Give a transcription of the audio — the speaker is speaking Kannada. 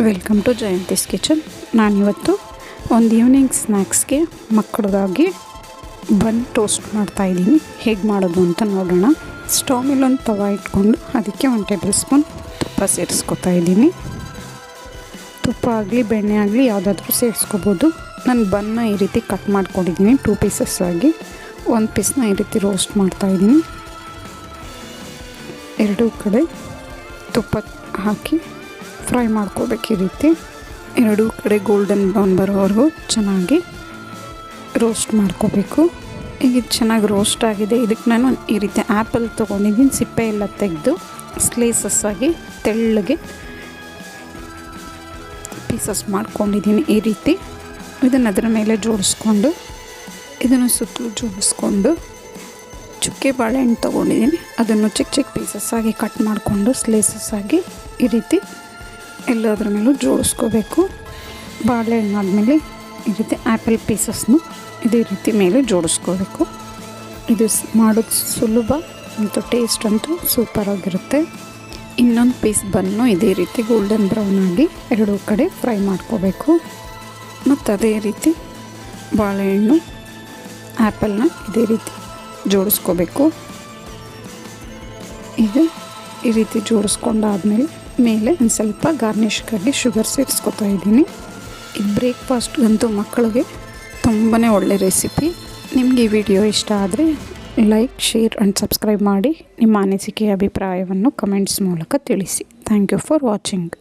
Welcome to Jayanthi's kitchen. ನಾನಿವತ್ತು ಒಂದು ಈವ್ನಿಂಗ್ ಸ್ನ್ಯಾಕ್ಸ್ಗೆ ಮಕ್ಕಳಿಗಾಗಿ ಬನ್ ಟೋಸ್ಟ್ ಮಾಡ್ತಾಯಿದ್ದೀನಿ. ಹೇಗೆ ಮಾಡೋದು ಅಂತ ನೋಡೋಣ. ಸ್ಟವ್ ಮೇಲೆ ಒಂದು ತವ ಇಟ್ಕೊಂಡು ಅದಕ್ಕೆ 1 ಟೇಬಲ್ ಸ್ಪೂನ್ ತುಪ್ಪ ಸೇರಿಸ್ಕೊತಾ ಇದ್ದೀನಿ. ತುಪ್ಪ ಆಗಲಿ ಬೆಣ್ಣೆ ಆಗಲಿ ಯಾವುದಾದ್ರೂ ಸೇರಿಸ್ಕೋಬೋದು. ನಾನು ಬನ್ನ ಈ ರೀತಿ ಕಟ್ ಮಾಡ್ಕೊಂಡಿದ್ದೀನಿ 2 ಪೀಸಸ್ ಆಗಿ. 1 ಪೀಸ್ನ ಈ ರೀತಿ ರೋಸ್ಟ್ ಮಾಡ್ತಾಯಿದ್ದೀನಿ. ಎರಡೂ ಕಡೆ ತುಪ್ಪ ಹಾಕಿ ಫ್ರೈ ಮಾಡ್ಕೋಬೇಕು. ಈ ರೀತಿ ಎರಡೂ ಕಡೆ ಗೋಲ್ಡನ್ ಬ್ರೌನ್ ಬರೋವರೆಗೂ ಚೆನ್ನಾಗಿ ರೋಸ್ಟ್ ಮಾಡ್ಕೋಬೇಕು. ಈಗ ಇದು ಚೆನ್ನಾಗಿ ರೋಸ್ಟ್ ಆಗಿದೆ. ಇದಕ್ಕೆ ನಾನು ಈ ರೀತಿ ಆ್ಯಪಲ್ ತೊಗೊಂಡಿದ್ದೀನಿ. ಸಿಪ್ಪೆ ಎಲ್ಲ ತೆಗೆದು ಸ್ಲೈಸಸ್ ಆಗಿ ತೆಳ್ಳಗೆ ಪೀಸಸ್ ಮಾಡ್ಕೊಂಡಿದ್ದೀನಿ. ಈ ರೀತಿ ಇದನ್ನು ಅದರ ಮೇಲೆ ಜೋಡಿಸ್ಕೊಂಡು ಇದನ್ನು ಸುತ್ತಲೂ ಜೋಡಿಸ್ಕೊಂಡು ಚುಕ್ಕೆ ಬಾಳೆಹಣ್ಣು ತೊಗೊಂಡಿದ್ದೀನಿ. ಅದನ್ನು ಚಿಕ್ಕ ಚಿಕ್ಕ ಪೀಸಸ್ ಆಗಿ ಕಟ್ ಮಾಡಿಕೊಂಡು ಸ್ಲೈಸಸ್ ಆಗಿ ಈ ರೀತಿ ಎಲ್ಲದರ ಮೇಲೂ ಜೋಡಿಸ್ಕೋಬೇಕು. ಬಾಳೆಹಣ್ಣು ಆದಮೇಲೆ ಈ ರೀತಿ ಆ್ಯಪಲ್ ಪೀಸಸ್ನು ಇದೇ ರೀತಿ ಮೇಲೆ ಜೋಡಿಸ್ಕೋಬೇಕು. ಇದು ಮಾಡೋದು ಸುಲಭ ಮತ್ತು ಟೇಸ್ಟ್ ಅಂತೂ ಸೂಪರಾಗಿರುತ್ತೆ. ಇನ್ನೊಂದು ಪೀಸ್ ಬನ್ನು ಇದೇ ರೀತಿ ಗೋಲ್ಡನ್ ಬ್ರೌನ್ ಆಗಿ ಎರಡೂ ಕಡೆ ಫ್ರೈ ಮಾಡ್ಕೋಬೇಕು. ಮತ್ತು ಅದೇ ರೀತಿ ಬಾಳೆಹಣ್ಣು ಆ್ಯಪಲ್ನ ಇದೇ ರೀತಿ ಜೋಡಿಸ್ಕೋಬೇಕು. ಈಗ ಈ ರೀತಿ ಜೋಡಿಸ್ಕೊಂಡಾದ್ಮೇಲೆ ಮೇಲೆ ಒಂದು ಸ್ವಲ್ಪ ಗಾರ್ನಿಷ್ಗಾಗಿ ಶುಗರ್ ಸೇರಿಸ್ಕೊತಾ ಇದ್ದೀನಿ. ಇದು ಬ್ರೇಕ್ಫಾಸ್ಟ್ಗಂತೂ ಮಕ್ಕಳಿಗೆ ತುಂಬಾ ಒಳ್ಳೆ ರೆಸಿಪಿ. ನಿಮಗೆ ಈ ವಿಡಿಯೋ ಇಷ್ಟ ಆದರೆ ಲೈಕ್, ಶೇರ್ ಆ್ಯಂಡ್ ಸಬ್ಸ್ಕ್ರೈಬ್ ಮಾಡಿ. ನಿಮ್ಮ ಅನಿಸಿಕೆ ಅಭಿಪ್ರಾಯವನ್ನು ಕಮೆಂಟ್ಸ್ ಮೂಲಕ ತಿಳಿಸಿ. Thank you for watching.